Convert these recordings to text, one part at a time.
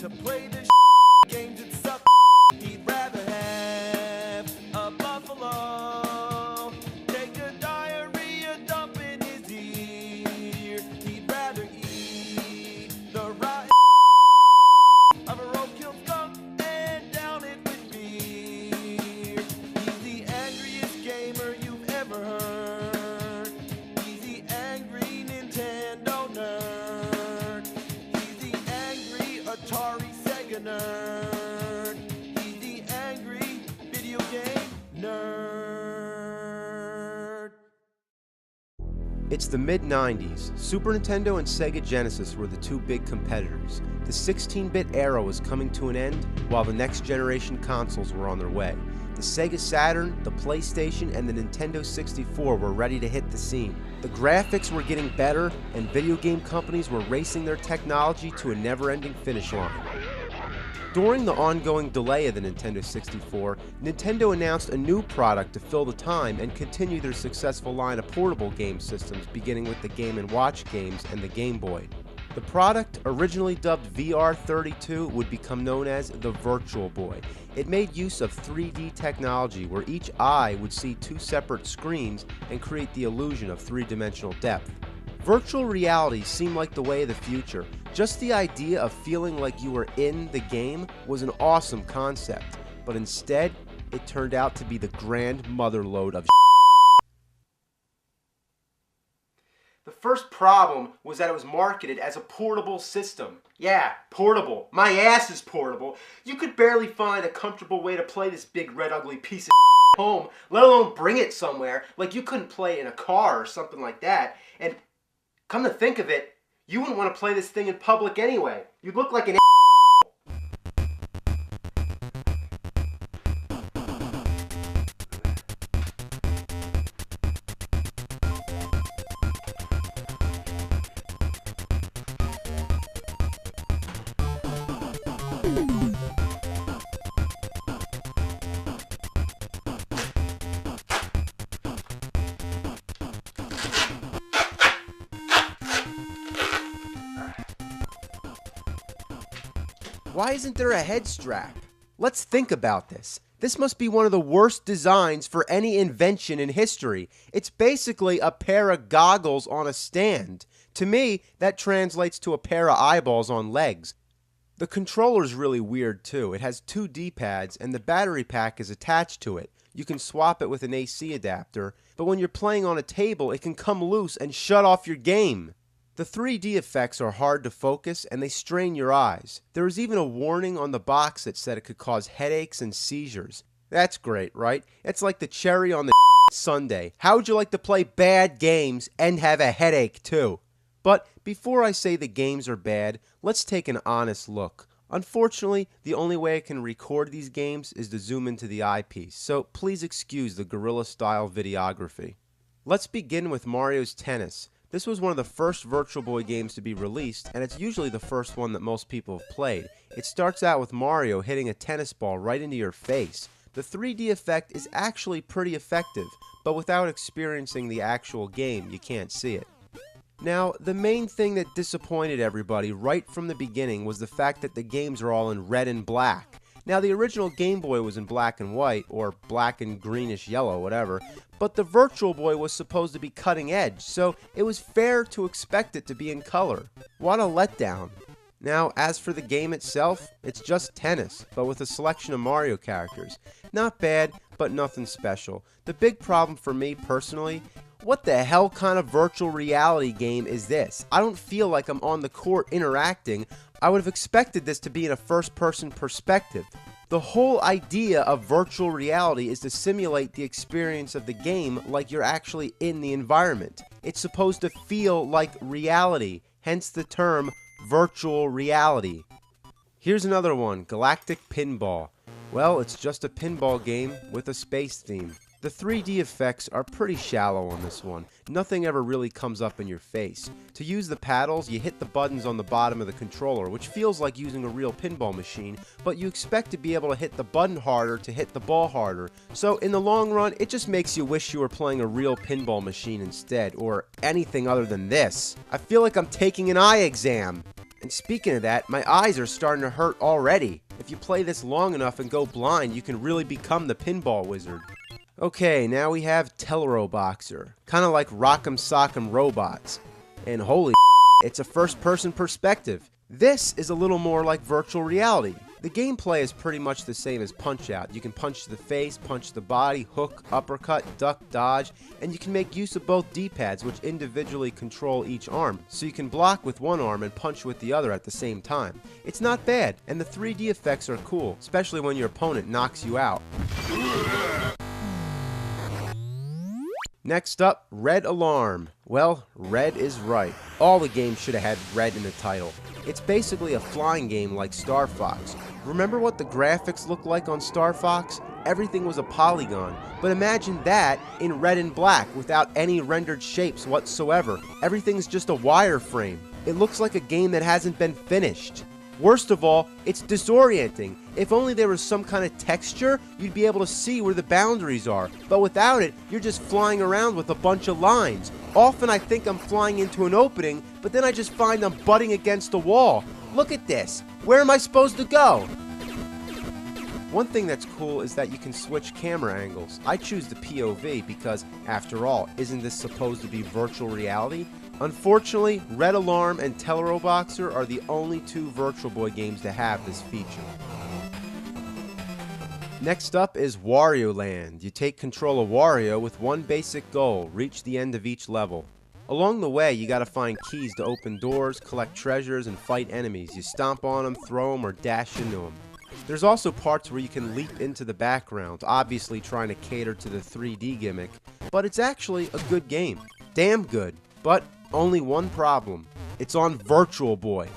to play the games that suck. He'd rather have a buffalo take a diarrhea dump in his ear. He'd rather eat the rotten of a roadkill skunk and down it with beer. He's the angriest gamer you've ever heard. He's the angry Nintendo nerd. He's the angry Atari Sega nerd. He's the angry video game nerd. It's the mid-90s. Super Nintendo and Sega Genesis were the two big competitors. The 16-bit era was coming to an end, while the next generation consoles were on their way. The Sega Saturn, the PlayStation, and the Nintendo 64 were ready to hit the scene. The graphics were getting better, and video game companies were racing their technology to a never-ending finish line. During the ongoing delay of the Nintendo 64, Nintendo announced a new product to fill the time and continue their successful line of portable game systems, beginning with the Game & Watch games and the Game Boy. The product, originally dubbed VR32, would become known as the Virtual Boy. It made use of 3D technology where each eye would see two separate screens and create the illusion of three-dimensional depth. Virtual reality seemed like the way of the future. Just the idea of feeling like you were in the game was an awesome concept, but instead, it turned out to be the grand motherlode of The first problem was that it was marketed as a portable system. Yeah, portable. My ass is portable. You could barely find a comfortable way to play this big red ugly piece of home, let alone bring it somewhere. Like you couldn't play in a car or something like that. And come to think of it, you wouldn't want to play this thing in public anyway. You'd look like an Why isn't there a head strap? Let's think about this. This must be one of the worst designs for any invention in history. It's basically a pair of goggles on a stand. To me, that translates to a pair of eyeballs on legs. The controller's really weird too. It has two D-pads and the battery pack is attached to it. You can swap it with an AC adapter, but when you're playing on a table, it can come loose and shut off your game. The 3D effects are hard to focus and they strain your eyes. There was even a warning on the box that said it could cause headaches and seizures. That's great, right? It's like the cherry on the sundae. How would you like to play bad games and have a headache too? But before I say the games are bad, let's take an honest look. Unfortunately, the only way I can record these games is to zoom into the eyepiece, so please excuse the guerrilla-style videography. Let's begin with Mario's Tennis. This was one of the first Virtual Boy games to be released, and it's usually the first one that most people have played. It starts out with Mario hitting a tennis ball right into your face. The 3D effect is actually pretty effective, but without experiencing the actual game, you can't see it. Now, the main thing that disappointed everybody right from the beginning was the fact that the games are all in red and black. Now, the original Game Boy was in black and white, or black and greenish yellow, whatever, but the Virtual Boy was supposed to be cutting edge, so it was fair to expect it to be in color. What a letdown. Now, as for the game itself, it's just tennis, but with a selection of Mario characters. Not bad, but nothing special. The big problem for me, personally, what the hell kind of virtual reality game is this? I don't feel like I'm on the court interacting. I would have expected this to be in a first-person perspective. The whole idea of virtual reality is to simulate the experience of the game like you're actually in the environment. It's supposed to feel like reality, hence the term virtual reality. Here's another one, Galactic Pinball. Well, it's just a pinball game with a space theme. The 3D effects are pretty shallow on this one. Nothing ever really comes up in your face. To use the paddles, you hit the buttons on the bottom of the controller, which feels like using a real pinball machine, but you expect to be able to hit the button harder to hit the ball harder. So in the long run, it just makes you wish you were playing a real pinball machine instead, or anything other than this. I feel like I'm taking an eye exam. And speaking of that, my eyes are starting to hurt already. If you play this long enough and go blind, you can really become the pinball wizard. Okay, now we have Teleroboxer, kind of like Rock'em Sock'em Robots. And holy it's a first-person perspective. This is a little more like virtual reality. The gameplay is pretty much the same as Punch-Out. You can punch to the face, punch to the body, hook, uppercut, duck, dodge, and you can make use of both D-pads, which individually control each arm, so you can block with one arm and punch with the other at the same time. It's not bad, and the 3D effects are cool, especially when your opponent knocks you out. Next up, Red Alarm. Well, red is right. All the games should have had red in the title. It's basically a flying game like Star Fox. Remember what the graphics looked like on Star Fox? Everything was a polygon, but imagine that in red and black without any rendered shapes whatsoever. Everything's just a wireframe. It looks like a game that hasn't been finished. Worst of all, it's disorienting. If only there was some kind of texture, you'd be able to see where the boundaries are. But without it, you're just flying around with a bunch of lines. Often I think I'm flying into an opening, but then I just find I'm butting against a wall. Look at this. Where am I supposed to go? One thing that's cool is that you can switch camera angles. I choose the POV because, after all, isn't this supposed to be virtual reality? Unfortunately, Red Alarm and Teleroboxer are the only two Virtual Boy games to have this feature. Next up is Wario Land. You take control of Wario with one basic goal: reach the end of each level. Along the way, you gotta find keys to open doors, collect treasures, and fight enemies. You stomp on them, throw them, or dash into them. There's also parts where you can leap into the background, obviously trying to cater to the 3D gimmick, but it's actually a good game. Damn good. But only one problem. It's on Virtual Boy.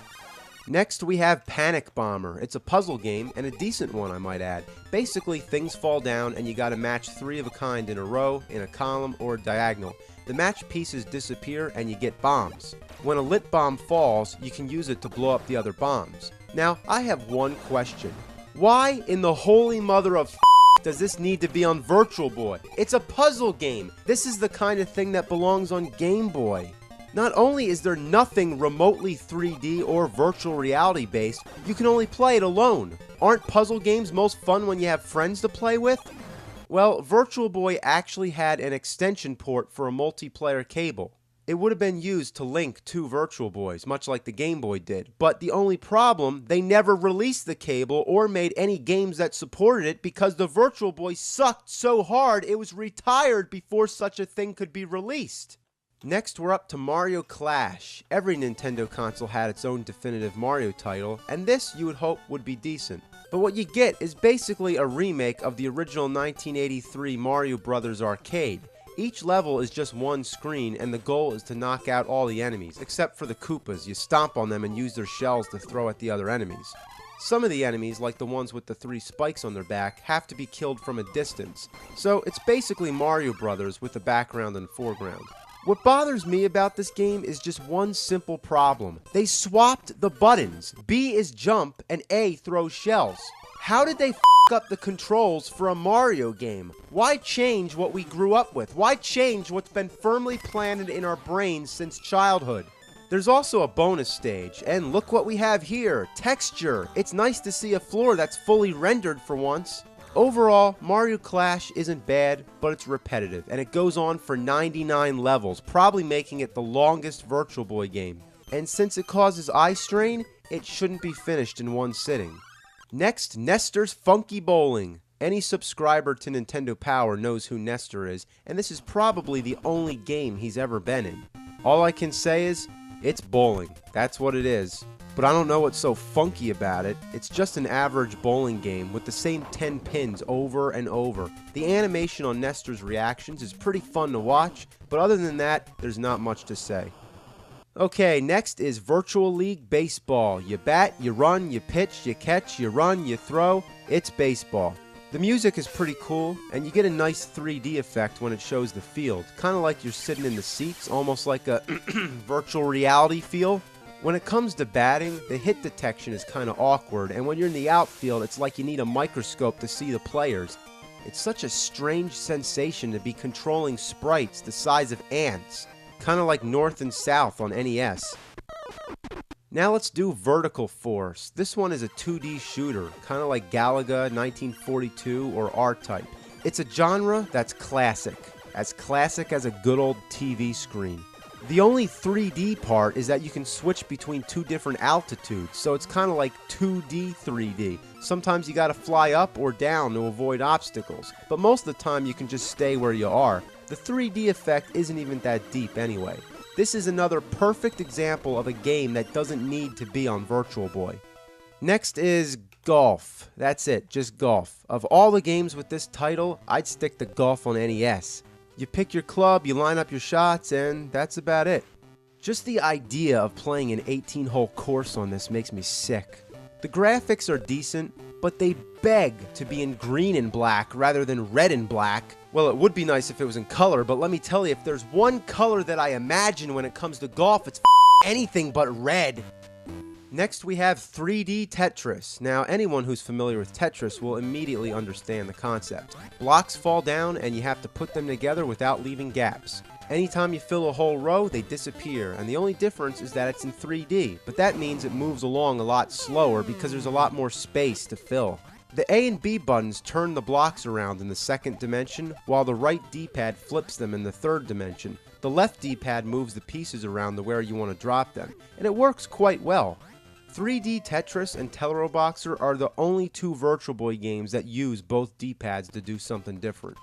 Next we have Panic Bomber. It's a puzzle game, and a decent one I might add. Basically, things fall down and you gotta match 3 of a kind in a row, in a column, or diagonal. The match pieces disappear and you get bombs. When a lit bomb falls, you can use it to blow up the other bombs. Now, I have one question. Why in the holy mother of does this need to be on Virtual Boy? It's a puzzle game. This is the kind of thing that belongs on Game Boy. Not only is there nothing remotely 3D or virtual reality based, you can only play it alone. Aren't puzzle games most fun when you have friends to play with? Well, Virtual Boy actually had an extension port for a multiplayer cable. It would have been used to link 2 Virtual Boys, much like the Game Boy did. But the only problem, they never released the cable or made any games that supported it because the Virtual Boy sucked so hard it was retired before such a thing could be released. Next, we're up to Mario Clash. Every Nintendo console had its own definitive Mario title, and this, you would hope, would be decent. But what you get is basically a remake of the original 1983 Mario Bros. Arcade. Each level is just one screen, and the goal is to knock out all the enemies, except for the Koopas. You stomp on them and use their shells to throw at the other enemies. Some of the enemies, like the ones with the 3 spikes on their back, have to be killed from a distance. So it's basically Mario Brothers with the background and foreground. What bothers me about this game is just one simple problem. They swapped the buttons. B is jump and A throws shells. How did they up the controls for a Mario game? Why change what we grew up with? Why change what's been firmly planted in our brains since childhood? There's also a bonus stage, and look what we have here, texture. It's nice to see a floor that's fully rendered for once. Overall, Mario Clash isn't bad, but it's repetitive, and it goes on for 99 levels, probably making it the longest Virtual Boy game. And since it causes eye strain, it shouldn't be finished in one sitting. Next, Nestor's Funky Bowling. Any subscriber to Nintendo Power knows who Nestor is, and this is probably the only game he's ever been in. All I can say is, it's bowling. That's what it is. But I don't know what's so funky about it. It's just an average bowling game with the same 10 pins over and over. The animation on Nestor's reactions is pretty fun to watch, but other than that, there's not much to say. Okay, next is Virtual League Baseball. You bat, you run, you pitch, you catch, you run, you throw. It's baseball. The music is pretty cool, and you get a nice 3D effect when it shows the field. Kind of like you're sitting in the seats, almost like a virtual reality feel. When it comes to batting, the hit detection is kind of awkward, and when you're in the outfield, it's like you need a microscope to see the players. It's such a strange sensation to be controlling sprites the size of ants. Kind of like North and South on NES. Now let's do Vertical Force. This one is a 2D shooter, kind of like Galaga, 1942, or R-Type. It's a genre that's classic as a good old TV screen. The only 3D part is that you can switch between two different altitudes, so it's kind of like 2D 3D. Sometimes you gotta fly up or down to avoid obstacles, but most of the time you can just stay where you are. The 3D effect isn't even that deep anyway. This is another perfect example of a game that doesn't need to be on Virtual Boy. Next is Golf. That's it, just Golf. Of all the games with this title, I'd stick to Golf on NES. You pick your club, you line up your shots, and that's about it. Just the idea of playing an 18-hole course on this makes me sick. The graphics are decent, but they beg to be in green and black rather than red and black. Well, it would be nice if it was in color, but let me tell you, if there's one color that I imagine when it comes to golf, it's anything but red. Next we have 3D Tetris. Now anyone who's familiar with Tetris will immediately understand the concept. Blocks fall down and you have to put them together without leaving gaps. Anytime you fill a whole row, they disappear, and the only difference is that it's in 3D, but that means it moves along a lot slower because there's a lot more space to fill. The A and B buttons turn the blocks around in the second dimension, while the right D-pad flips them in the third dimension. The left D-pad moves the pieces around to where you want to drop them, and it works quite well. 3D Tetris and Teleroboxer are the only two Virtual Boy games that use both D-pads to do something different.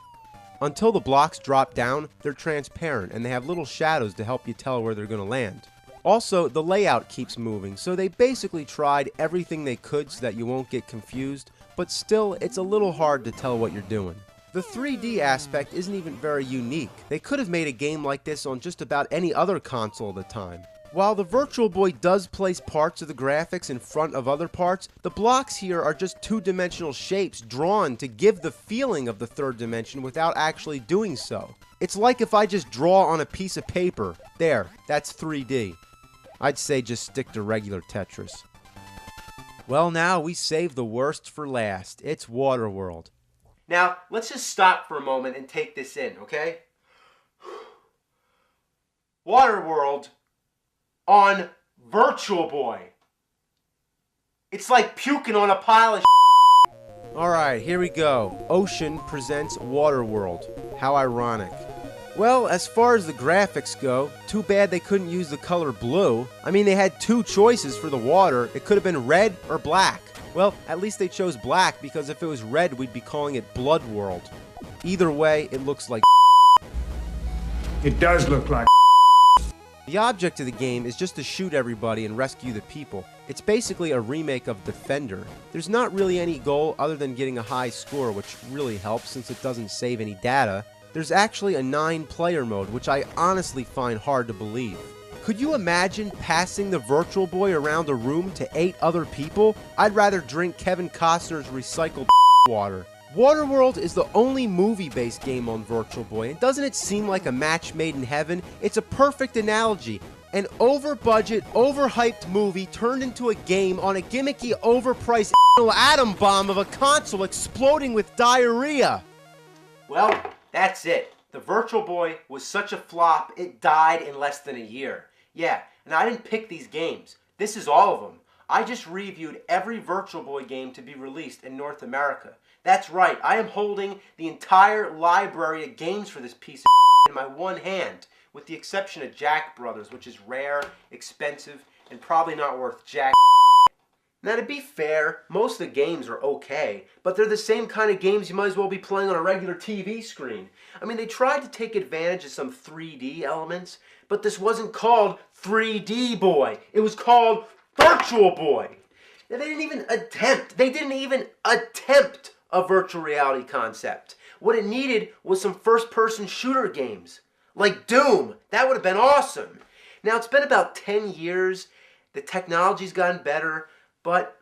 Until the blocks drop down, they're transparent and they have little shadows to help you tell where they're going to land. Also, the layout keeps moving, so they basically tried everything they could so that you won't get confused, but still, it's a little hard to tell what you're doing. The 3D aspect isn't even very unique. They could have made a game like this on just about any other console at the time. While the Virtual Boy does place parts of the graphics in front of other parts, the blocks here are just two-dimensional shapes drawn to give the feeling of the third dimension without actually doing so. It's like if I just draw on a piece of paper. There, that's 3D. I'd say just stick to regular Tetris. Well, now we save the worst for last. It's Waterworld. Now, let's just stop for a moment and take this in, okay? Waterworld on Virtual Boy. It's like puking on a pile of Alright, here we go. Ocean presents Waterworld. How ironic. Well, as far as the graphics go, too bad they couldn't use the color blue. I mean, they had two choices for the water. It could have been red or black. Well, at least they chose black, because if it was red, we'd be calling it Blood World. Either way, it looks like It does look like The object of the game is just to shoot everybody and rescue the people. It's basically a remake of Defender. There's not really any goal other than getting a high score, which really helps since it doesn't save any data. There's actually a 9-player mode, which I honestly find hard to believe. Could you imagine passing the Virtual Boy around a room to 8 other people? I'd rather drink Kevin Costner's recycled water. Waterworld is the only movie-based game on Virtual Boy, and doesn't it seem like a match made in heaven? It's a perfect analogy. An over-budget, overhyped movie turned into a game on a gimmicky, overpriced atom bomb of a console exploding with diarrhea. Well, that's it. The Virtual Boy was such a flop, it died in less than a year. Yeah, and I didn't pick these games. This is all of them. I just reviewed every Virtual Boy game to be released in North America. That's right, I am holding the entire library of games for this piece of in my one hand, with the exception of Jack Brothers, which is rare, expensive, and probably not worth jack. Now, to be fair, most of the games are okay, but they're the same kind of games you might as well be playing on a regular TV screen. I mean, they tried to take advantage of some 3D elements, but this wasn't called 3D Boy. It was called Virtual Boy. Now, they didn't even attempt a virtual reality concept. What it needed was some first-person shooter games, like Doom. That would have been awesome. Now, it's been about 10 years. The technology's gotten better, but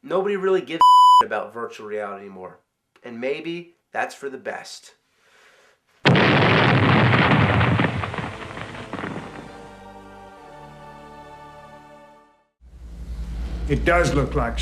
nobody really gives a about virtual reality anymore. And maybe that's for the best. It does look like